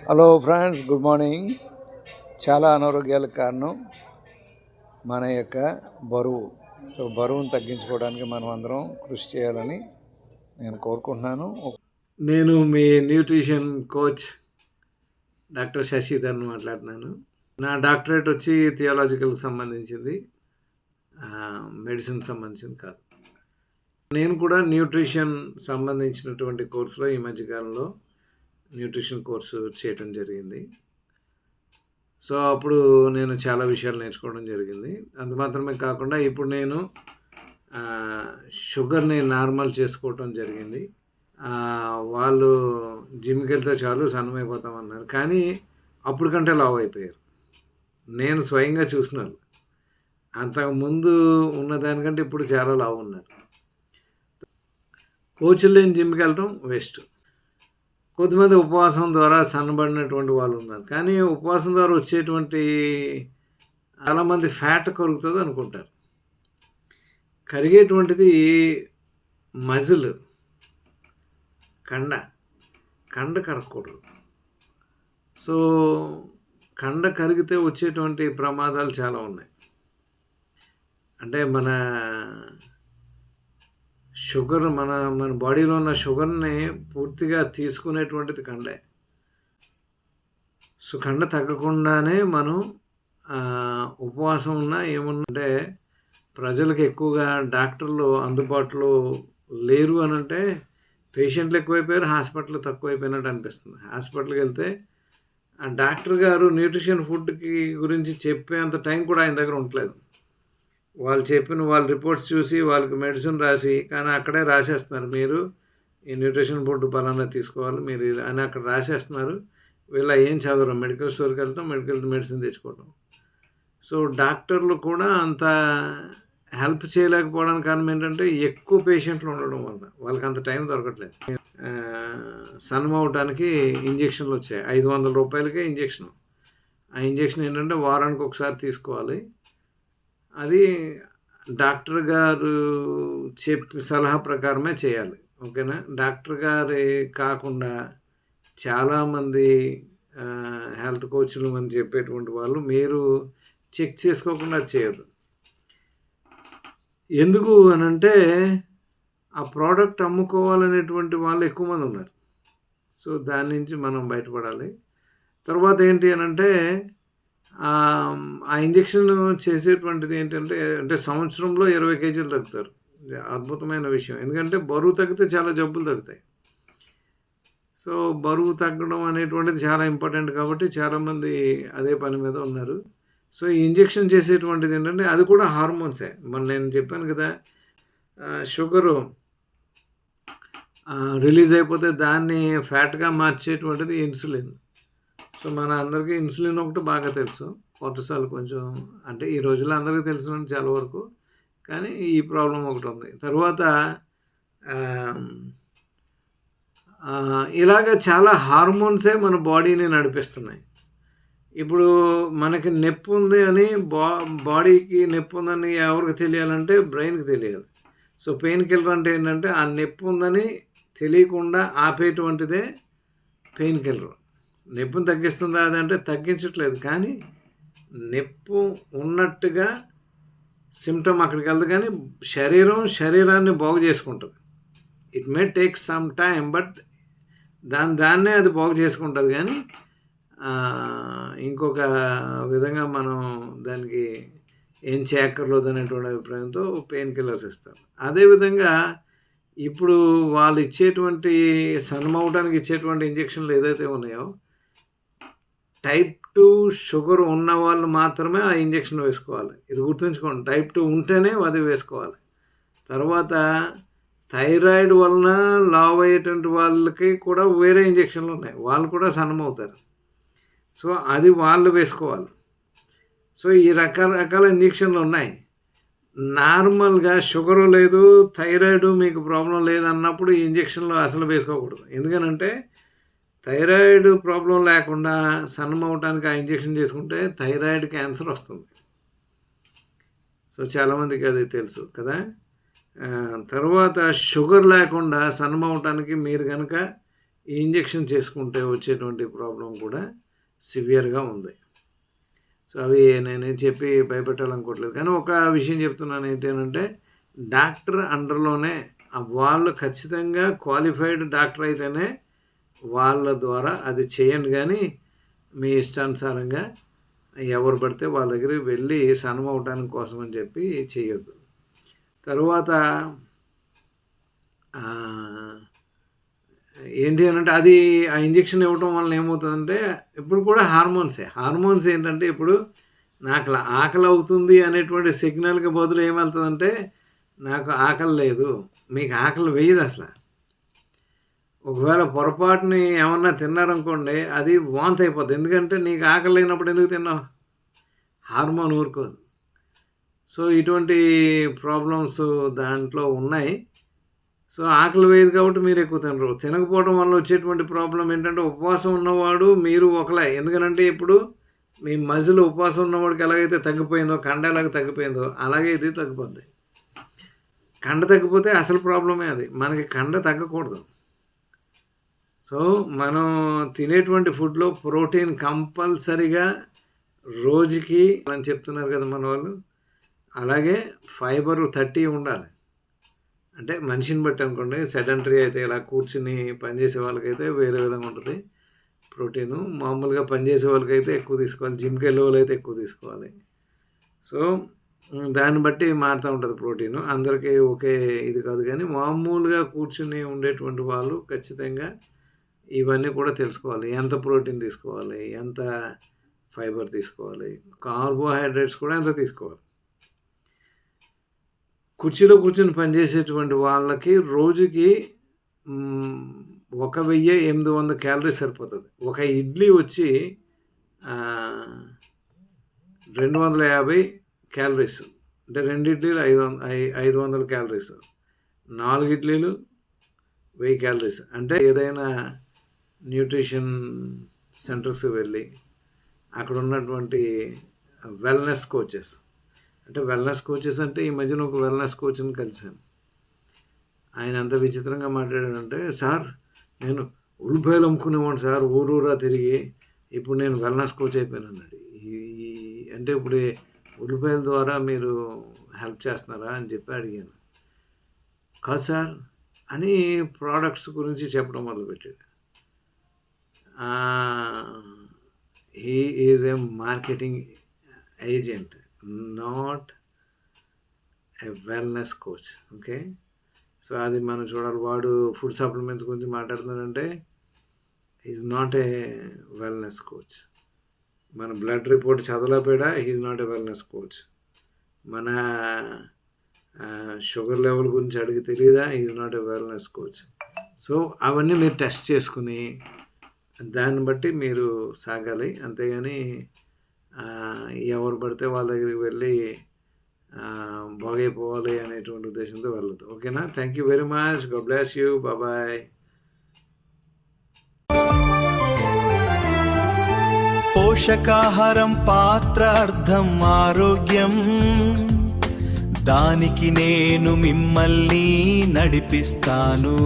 Hello friends, good morning. చాలా అనారోగ్యాలకు కారణం మన యొక్క బరువు. సో బరువును తగ్గించుకోవడానికి మనం అందరం కృషి చేయాలని నేను కోరుకుంటున్నాను. నేను మీ న్యూట్రిషన్ కోచ్ డాక్టర్ శశిధర్ని మాట్లాడుతున్నాను. నా డాక్టరేట్ వచ్చి థియాలజికల్కి సంబంధించింది, మెడిసిన్ సంబంధించింది కాదు. నేను కూడా న్యూట్రిషన్ సంబంధించినటువంటి కోర్సులో ఈ మధ్యకాలంలో న్యూట్రిషన్ కోర్సు చేయటం జరిగింది. సో అప్పుడు నేను చాలా విషయాలు నేర్చుకోవడం జరిగింది. అందు మాత్రమే కాకుండా ఇప్పుడు నేను షుగర్ని నార్మల్ చేసుకోవటం జరిగింది. వాళ్ళు జిమ్కి వెళ్తే చాలు సన్నమైపోతామన్నారు, కానీ అప్పటికంటే లావు అయిపోయారు. నేను స్వయంగా చూసినాను. అంతకుముందు ఉన్నదానికంటే ఇప్పుడు చాలా లావు ఉన్నారు. కోచ్లు లేని జిమ్కి వెళ్ళటం వేస్ట్. కొద్దిమంది ఉపవాసం ద్వారా సన్నబడినటువంటి వాళ్ళు ఉన్నారు, కానీ ఉపవాసం ద్వారా వచ్చేటువంటి చాలామంది ఫ్యాట్ కరుగుతుంది అనుకుంటారు. కరిగేటువంటిది మజిల్, కండ కరగకూడదు. సో కండ కరిగితే వచ్చేటువంటి ప్రమాదాలు చాలా ఉన్నాయి. అంటే మన షుగర్, మన బాడీలో ఉన్న షుగర్ని పూర్తిగా తీసుకునేటువంటిది కండే. సో కండ తగ్గకుండానే మనం ఉపవాసం ఉన్నా ఏముందంటే, ప్రజలకు ఎక్కువగా డాక్టర్లు అందుబాటులో లేరు అని అంటే పేషెంట్లు ఎక్కువైపోయారు, హాస్పిటల్ తక్కువైపోయినట్టు అనిపిస్తుంది. హాస్పిటల్కి వెళ్తే ఆ డాక్టర్ గారు న్యూట్రిషన్ ఫుడ్కి గురించి చెప్పేంత టైం కూడా ఆయన దగ్గర ఉండట్లేదు. వాళ్ళు చెప్పిన వాళ్ళ రిపోర్ట్స్ చూసి వాళ్ళకి మెడిసిన్ రాసి, కానీ అక్కడే రాసేస్తున్నారు, మీరు ఈ న్యూట్రిషన్ ఫుడ్ పలానా తీసుకోవాలి మీరు అని అక్కడ రాసేస్తున్నారు. వీళ్ళ ఏం చదవరు, మెడికల్ స్టోర్కి వెళ్ళటం, మెడిసిన్ తెచ్చుకోవటం. సో డాక్టర్లు కూడా అంత హెల్ప్ చేయలేకపోవడానికి కారణం ఏంటంటే ఎక్కువ పేషెంట్లు ఉండడం వల్ల వాళ్ళకి అంత టైం దొరకట్లేదు. సన్నం అవడానికి ఇంజక్షన్లు వచ్చాయి, 500 రూపాయలకే ఇంజక్షన్. ఆ ఇంజక్షన్ ఏంటంటే వారానికి ఒకసారి తీసుకోవాలి. అది డాక్టర్ గారు చెప్పి సలహా ప్రకారమే చేయాలి, ఓకేనా. డాక్టర్ గారు కాకుండా చాలామంది హెల్త్ కోచ్లు అని చెప్పేటువంటి వాళ్ళు మీరు చెక్ చేసుకోకుండా చేయదు. ఎందుకు అని అంటే ఆ ప్రోడక్ట్ అమ్ముకోవాలనేటువంటి వాళ్ళు ఎక్కువ మంది ఉన్నారు. సో దాని నుంచి మనం బయటపడాలి. తర్వాత ఏంటి అని అంటే ఆ ఇంజక్షన్ చేసేటువంటిది ఏంటంటే, సంవత్సరంలో 20 కేజీలు తగ్గుతారు. అద్భుతమైన విషయం. ఎందుకంటే బరువు తగ్గితే చాలా జబ్బులు తగ్గుతాయి. సో బరువు తగ్గడం అనేటువంటిది చాలా ఇంపార్టెంట్ కాబట్టి చాలామంది అదే పని మీద ఉన్నారు. సో ఈ ఇంజక్షన్ చేసేటువంటిది ఏంటంటే అది కూడా హార్మోన్సే. నేను చెప్పాను కదా, షుగరు రిలీజ్ అయిపోతే దాన్ని ఫ్యాట్గా మార్చేటువంటిది ఇన్సులిన్. సో మన అందరికీ ఇన్సులిన్ ఒకటి బాగా తెలుసు, కొర్టిసాల్ కొంచెం, అంటే ఈ రోజుల్లో అందరికీ తెలుసు చాలా వరకు, కానీ ఈ ప్రాబ్లం ఒకటి ఉంది. తర్వాత ఇలాగ చాలా హార్మోన్సే మన బాడీని నడిపిస్తున్నాయి. ఇప్పుడు మనకి నొప్పి ఉంది అని బాడీకి నొప్పి ఉందని ఎవరికి తెలియాలంటే బ్రెయిన్కి తెలియాలి. సో పెయిన్ కిల్లర్ అంటే ఏంటంటే ఆ నొప్పి ఉందని తెలియకుండా ఆపేటువంటిదే పెయిన్ కిల్లర్. నొప్పిని తగ్గిస్తుందా అదంటే తగ్గించట్లేదు, కానీ నొప్పి ఉన్నట్టుగా సిమ్టమ్ అక్కడికి వెళ్తుంది, కానీ శరీరాన్ని బాగు చేసుకుంటుంది. It may take some time, but దాన్నే అది బాగు చేసుకుంటుంది. కానీ ఇంకొక విధంగా మనం దానికి ఏం చేయక్కర్లేదు అనేటువంటి అభిప్రాయంతో పెయిన్ కిల్లర్స్ ఇస్తారు. అదేవిధంగా ఇప్పుడు వాళ్ళు ఇచ్చేటువంటి సన్నమవడానికి ఇచ్చేటువంటి ఇంజక్షన్లు ఏదైతే ఉన్నాయో, టైప్ 2 షుగర్ ఉన్న వాళ్ళు మాత్రమే ఆ ఇంజక్షన్ వేసుకోవాలి. ఇది గుర్తుంచుకోండి, టైప్ 2 ఉంటేనే అది వేసుకోవాలి. తర్వాత థైరాయిడ్ వలన లావ్ అయ్యేటువంటి వాళ్ళకి కూడా వేరే ఇంజక్షన్లు ఉన్నాయి, వాళ్ళు కూడా సన్నమవుతారు. సో అది వాళ్ళు వేసుకోవాలి. సో ఈ రకరకాల ఇంజక్షన్లు ఉన్నాయి. నార్మల్గా షుగరు లేదు, థైరాయిడ్ మీకు ప్రాబ్లం లేదన్నప్పుడు ఈ ఇంజక్షన్లు అసలు వేసుకోకూడదు. ఎందుకనంటే థైరాయిడ్ ప్రాబ్లం లేకుండా సన్నం అవడానికి ఆ ఇంజక్షన్ చేసుకుంటే థైరాయిడ్ క్యాన్సర్ వస్తుంది. సో చాలామందికి అది తెలుసు కదా. తర్వాత షుగర్ లేకుండా సన్నం అవడానికి మీరు కనుక ఈ ఇంజెక్షన్ చేసుకుంటే వచ్చేటువంటి ప్రాబ్లం కూడా సివియర్గా ఉంది. సో అవి నేనేం చెప్పి భయపెట్టాలనుకోవట్లేదు, కానీ ఒక విషయం చెప్తున్నాను ఏంటంటే డాక్టర్ అండర్లోనే వాళ్ళు ఖచ్చితంగా క్వాలిఫైడ్ డాక్టర్ అయితేనే వాళ్ళ ద్వారా అది చేయండి, కానీ మీ ఇష్టానుసారంగా ఎవరు పడితే వాళ్ళ దగ్గరికి వెళ్ళి సన్నం అవటానికి కోసం అని చెప్పి చేయొద్దు. తరువాత ఏంటి అని అంటే అది ఆ ఇంజెక్షన్ ఇవ్వటం వల్ల ఏమవుతుందంటే ఇప్పుడు కూడా హార్మోన్స్ ఏంటంటే ఇప్పుడు నాకు ఆకలి అవుతుంది అనేటువంటి సిగ్నల్కి బదులు ఏమవుతుందంటే నాకు ఆకలి లేదు, మీకు ఆకలి వేయదు అసలు. ఒకవేళ పొరపాటుని ఏమన్నా తిన్నారనుకోండి అది వాంతి అయిపోద్ది, ఎందుకంటే నీకు ఆకలి లేనప్పుడు ఎందుకు తిన్నావు, హార్మోన్ ఊరుకోదు. సో ఇటువంటి ప్రాబ్లమ్స్ దాంట్లో ఉన్నాయి. సో ఆకలి వేయదు కాబట్టి మీరు ఎక్కువ తినరు. తినకపోవడం వల్ల వచ్చేటువంటి ప్రాబ్లం ఏంటంటే ఉపవాసం ఉన్నవాడు మీరు ఒకలే, ఎందుకనంటే ఇప్పుడు మీ మజిల్ ఉపవాసం ఉన్నవాడికి ఎలాగైతే తగ్గిపోయిందో, కండ ఎలాగ తగ్గిపోయిందో అలాగే ఇది తగ్గిపోద్ది. కండ తగ్గిపోతే అసలు ప్రాబ్లమే అది, మనకి కండ తగ్గకూడదు. సో మనం తినేటువంటి ఫుడ్లో ప్రోటీన్ కంపల్సరిగా రోజుకి అని చెప్తున్నారు కదా మన వాళ్ళు, అలాగే ఫైబర్ 30 ఉండాలి. అంటే మనిషిని బట్టి అనుకోండి, సెడెంటరీ అయితే ఇలా కూర్చుని పనిచేసే వాళ్ళకైతే వేరే విధంగా ఉంటుంది ప్రోటీను, మామూలుగా పనిచేసే వాళ్ళకైతే ఎక్కువ తీసుకోవాలి, జిమ్కి వెళ్ళే వాళ్ళు అయితే ఎక్కువ తీసుకోవాలి. సో దాన్ని బట్టి మారుతూ ఉంటుంది ప్రోటీను, అందరికీ ఒకే ఇది కాదు. కానీ మామూలుగా కూర్చుని ఉండేటువంటి వాళ్ళు ఖచ్చితంగా ఇవన్నీ కూడా తెలుసుకోవాలి, ఎంత ప్రోటీన్ తీసుకోవాలి, ఎంత ఫైబర్ తీసుకోవాలి, కార్బోహైడ్రేట్స్ కూడా ఎంత తీసుకోవాలి. కుర్చీలో కూర్చొని పనిచేసేటువంటి వాళ్ళకి రోజుకి 1800 క్యాలరీస్ సరిపోతుంది. ఒక ఇడ్లీ వచ్చి 250 క్యాలరీస్, అంటే 2 ఇడ్లీలు 500 క్యాలరీస్, 4 ఇడ్లీలు 1000 క్యాలరీస్. అంటే ఏదైనా న్యూట్రిషన్ సెంటర్స్కి వెళ్ళి అక్కడ ఉన్నటువంటి వెల్నెస్ కోచెస్, అంటే వెల్నెస్ కోచెస్ అంటే ఈ మధ్యన ఒక వెల్నెస్ కోచ్ని కలిశాను. ఆయన ఎంత విచిత్రంగా మాట్లాడాడంటే, సార్ నేను ఉల్లిపాయలు అమ్ముకునేవాడు సార్ ఊరూరా తిరిగి, ఇప్పుడు నేను వెల్నెస్ కోచ్ అయిపోయాను అన్నాడు. అంటే ఇప్పుడు ఉల్లిపాయల ద్వారా మీరు హెల్ప్ చేస్తున్నారా అని చెప్పి అడిగాను. కాదు సార్ అని ప్రోడక్ట్స్ గురించి చెప్పడం మొదలుపెట్టాడు. He is a marketing agent, not a wellness coach. Okay, so అది మనం చూడాలి. వాడు ఫుడ్ సప్లిమెంట్స్ గురించి మాట్లాడుతున్నాడంటే is not a wellness coach. మన బ్లడ్ రిపోర్ట్ చదవలేకపోయాడా, is not a wellness coach. మన షుగర్ లెవెల్ గురించి అడిగి తెలియదా, is not a wellness coach. So అవన్నీ మీరు టెస్ట్ చేసుకుని దాన్ని బట్టి మీరు సాగాలి, అంతేగాని ఎవరు పడితే వాళ్ళ దగ్గరికి వెళ్ళి బాగైపోవాలి అనేటువంటి ఉద్దేశంతో వెళ్ళదు. ఓకేనా, thank you very much, god bless you, bye. పోషకాహారం పాత్రార్థం ఆరోగ్యం, దానికి నేను మిమ్మల్ని నడిపిస్తాను.